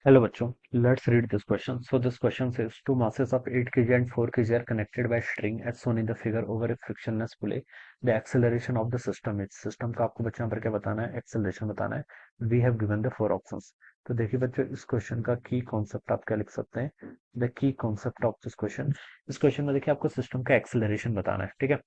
Hello bachcho, let's read this question. So this question says two masses of 8 kg and 4 kg are connected by string as shown in the figure over a frictionless pulley. The acceleration of the system is system का आपको बच्चों यहाँ पर क्या बताना है, acceleration बताना है. We have given the four options. तो देखिए बच्चों इस क्वेश्चन का की कॉन्सेप्ट आप क्या लिख सकते हैं. The key concept of this question, इस क्वेश्चन में देखिए आपको सिस्टम का एक्सेलरेशन बताना है. ठीक है,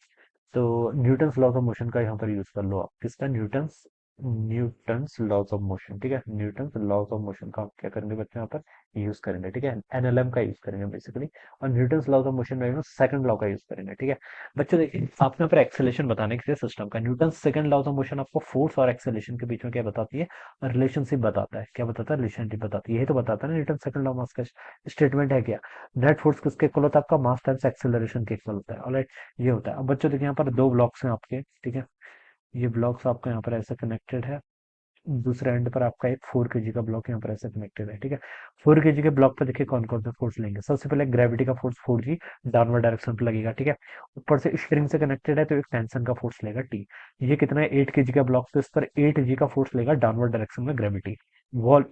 तो न्यूटन्स लॉज ऑफ मोशन का यहाँ पर यूज कर लो आप. किसका? Newton's Newton's laws of motion. ठीक है, न्यूटन्स लॉज ऑफ मोशन का आप क्या करेंगे बच्चों यहाँ पर यूज करेंगे. ठीक है, एनएलएम का यूज करेंगे बेसिकली. और न्यूटन्स लॉज ऑफ मोशन में सेकंड लॉ का यूज करेंगे. ठीक है बच्चों, देखिए आपने यहाँ पर एक्सेलेशन बताने के लिए सिस्टम का Newton's second laws of motion आपको फोर्स और एक्सेलेशन के बीच में क्या बताती है, रिलेशनशिप बताता है. क्या बताता है? रिलेशनशिप बताती है. यही तो बताता है ना न्यूटन सेकंड लॉ मास का स्टेटमेंट है क्या. नेट फोर्स किसके इक्वल होता है? आपका मास टाइम्स एक्सेलरेशन के इक्वल होता है. ऑलराइट, ये होता है. अब बच्चों देखिए यहाँ पर दो ब्लॉक्स हैं आपके. ठीक है, ये ब्लॉक्स आपका यहाँ पर ऐसे कनेक्टेड है. दूसरे एंड पर आपका एक 4 kg का ब्लॉक यहाँ पर ऐसे कनेक्टेड है. ठीक है, 4 kg के ब्लॉक पर देखिए कौन कौन से फोर्स लेंगे. सबसे पहले ग्रेविटी का फोर्स 4G डाउनवर्ड डायरेक्शन पर लगेगा. ठीक है, ऊपर से स्प्रिंग से कनेक्टेड है तो एक टेंशन का फोर्स लेगा T. ये कितना है? 8 kg का ब्लॉक, तो इस पर 8G का फोर्स लेगा डाउनवर्ड डायरेक्शन में ग्रेविटी. वॉल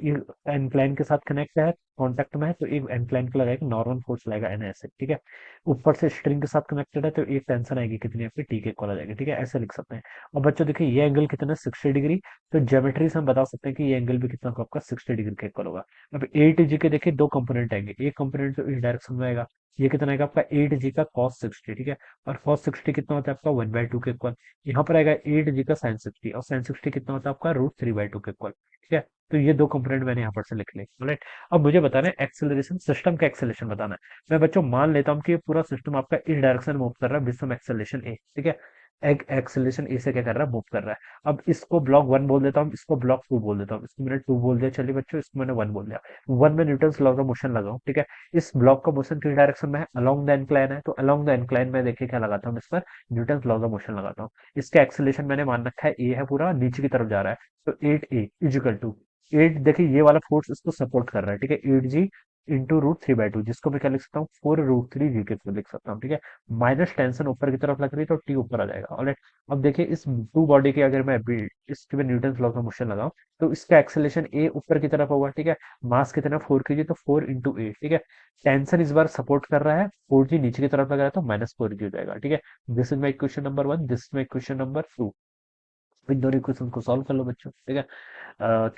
एनक्लाइन के साथ कनेक्ट है, कांटेक्ट में है, तो एक एनक्लाइन को लगाएगा, नॉर्मल फोर्स लगाएगा एन ऐसे. ठीक है, ऊपर से स्ट्रिंग के साथ कनेक्टेड है तो एक टेंशन आएगी कितनी आपकी T के इक्वल आ जाएगी. ठीक है, ऐसे लिख सकते हैं. और बच्चों देखिए ये एंगल कितना, 60 डिग्री. तो ज्योमेट्री से हम बता सकते हैं कि ये एंगल भी कितना होगा आपका, 60 डिग्री का इक्वल होगा. अब 8G के देखिए दो कंपोनेंट आएंगे. एक कंपोनेंट तो इस डायरेक्शन में आएगा, ये कितना आएगा आपका 8G का cos 60. ठीक है, और cos 60 कितना होता है आपका 1/2 के इक्वल. यहाँ पर आएगा 8G का sin 60, और sin 60 कितना होता है आपका √3/2 के इक्वल. ठीक है, तो ये दो कंपोनेंट मैंने यहाँ पर से लिख लिए. राइट, अब मुझे बताना है एक्सेलरेशन, सिस्टम का एक्सेलरेशन बताना है. मैं बच्चों मान लेता हूँ कि ये पूरा सिस्टम आपका इस डायरेक्शन में मूव कर रहा है विद सम एक्सेलरेशन ए. ठीक है, एक्सेलरेशन ए से क्या कर रहा है, मूव कर रहा है. अब इसको ब्लॉक 1 बोल देता हूँ, इसको ब्लॉक 2 बोल देता हूँ. इसको मैंने 2 बोल दिया, चलिए बच्चों इसको मैंने 1 बोल दिया. 1 में न्यूटन्स लॉ ऑफ मोशन लगाऊं. ठीक है, इस ब्लॉक का मोशन किस डायरेक्शन में है, अलोंग द इंक्लाइन है, तो अलोंग द इंक्लाइन में देखिए क्या लगाता हूँ इस पर, न्यूटन्स लॉ ऑफ मोशन लगाता हूँ. इसका एक्सेलरेशन मैंने मान रखा है ए है, पूरा नीचे की तरफ जा रहा है. तो 8A इजिकल टू 8, देखिए ये वाला फोर्स इसको सपोर्ट कर रहा है. ठीक है, 8G इंटू √3/2, जिसको मैं क्या लिख सकता हूँ, 4√3G के थ्रू लिख सकता हूँ. ठीक है, माइनस टेंशन ऊपर की तरफ लग रही है तो T ऊपर आ जाएगा. ऑलराइट, अब देखिए इस टू बॉडी के अगर मैं अभी इसके में न्यूटन लॉ का मोशन लगाऊं तो इसका एक्सेलेरेशन ए ऊपर की तरफ होगा. ठीक है, मास कितना 4 kg, तो 4 × 8. ठीक है, टेंशन इस बार सपोर्ट कर रहा है, 4G नीचे की तरफ लग रहा है तो -4G हो जाएगा. ठीक है, this is my question number 1, this is my question number 2. इन दोनों इक्वेशन को सॉल्व कर लो बच्चों. ठीक है,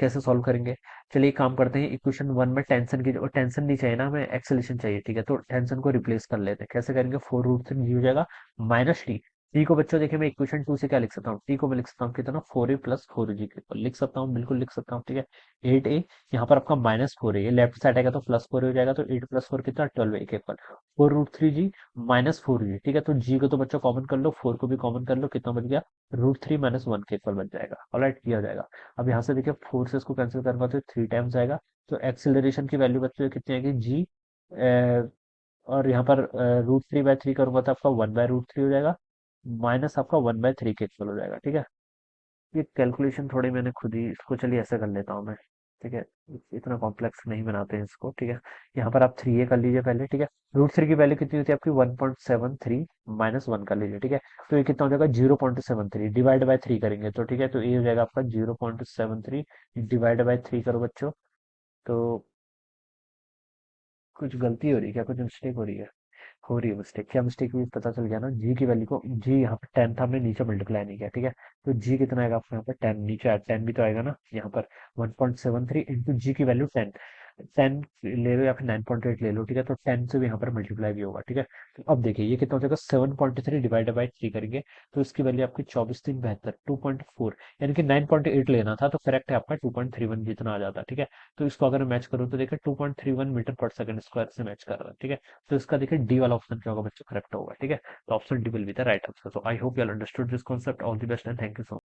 कैसे सॉल्व करेंगे, चलिए एक काम करते हैं. इक्वेशन 1 में टेंशन की, और टेंशन नहीं चाहिए ना, हमें एक्सेलेरेशन चाहिए. ठीक है, तो टेंशन को रिप्लेस कर लेते हैं. कैसे करेंगे, 4√3 हो जाएगा माइनस टी. टी को बच्चों देखिए मैं इक्वेशन 2 से क्या लिख सकता हूँ, टी को मैं लिख सकता हूँ कितना, 4A + 4G के ऊपर लिख सकता हूँ, बिल्कुल लिख सकता हूँ. ठीक है, 8A, यहाँ पर आपका -4A, ये लेफ्ट साइड आएगा तो +4A हो जाएगा, तो 8 + 4 कितना, 12A के ऊपर 4√3G -4G. ठीक है, तो जी को तो बच्चों कॉमन कर लो, 4 को भी कॉमन कर लो, कितना बच गया, √3 - 1 के इक्वल बच जाएगा. ऑलराइट, ये हो जाएगा. अब यहाँ से देखिए 4 से इसको कैंसिल करूंगा तो 3 टाइम्स आएगा. तो एक्सेलरेशन की वैल्यू बच्चों कितनी आएगी, जी, और यहाँ पर √3/3 करूंगा तो आपका 1/√3 हो जाएगा, माइनस आपका 1/3 के इक्वल हो जाएगा. ठीक है, ये कैलकुलेशन थोड़ी मैंने खुद ही इसको, चलिए ऐसे कर लेता हूँ मैं. ठीक है, इतना कॉम्प्लेक्स नहीं बनाते हैं इसको. ठीक है, यहाँ पर आप 3A कर लीजिए पहले. ठीक है, √3 की वैल्यू कितनी होती है आपकी, 1.73 -1 कर लीजिए. ठीक है, तो ये कितना हो जाएगा, 0.73 डिवाइड बाय 3 करेंगे तो. ठीक है, तो ये हो जाएगा आपका 0.73 डिवाइड बाय 3 करो बच्चों. तो कुछ गलती हो रही है क्या, कुछ मिस्टेक हो रही है, हो रही है मिस्टेक. क्या मिस्टेक हुई पता चल गया ना, जी की वैल्यू को, जी यहाँ पे 10 था, हमने नीचे मल्टीप्लाई नहीं किया. ठीक है, तो जी कितना आएगा आपको यहाँ पर 10, नीचे 10 भी तो आएगा ना यहाँ पर, 1.73 इंटू जी की वैल्यू 10. 10 ले लो या फिर 9.8 ले लो. ठीक है, तो 10 से भी यहाँ पर मल्टीप्लाई भी होगा. ठीक है, तो अब देखिए ये कितना हो जाएगा, 7.3 डिवाइड बाई 3 करेंगे तो इसकी वैल्यू आपकी 24×3 = 72, 2.4, यानी कि 9.8 लेना था, तो करेक्ट है आपका 2.31 जितना आ जाता है. ठीक है, तो इसको अगर मैच करूँ तो देखिए 2.31 मीटर पर सेकंड स्क्वायर से मैच कर रहा है. ठीक है, तो इसका देखिए डी वाला ऑप्शन क्या होगा बच्चों, करेक्ट होगा. ठीक है, तो option D will be the right answer. So I hope you all understood this concept. All the best and thank you so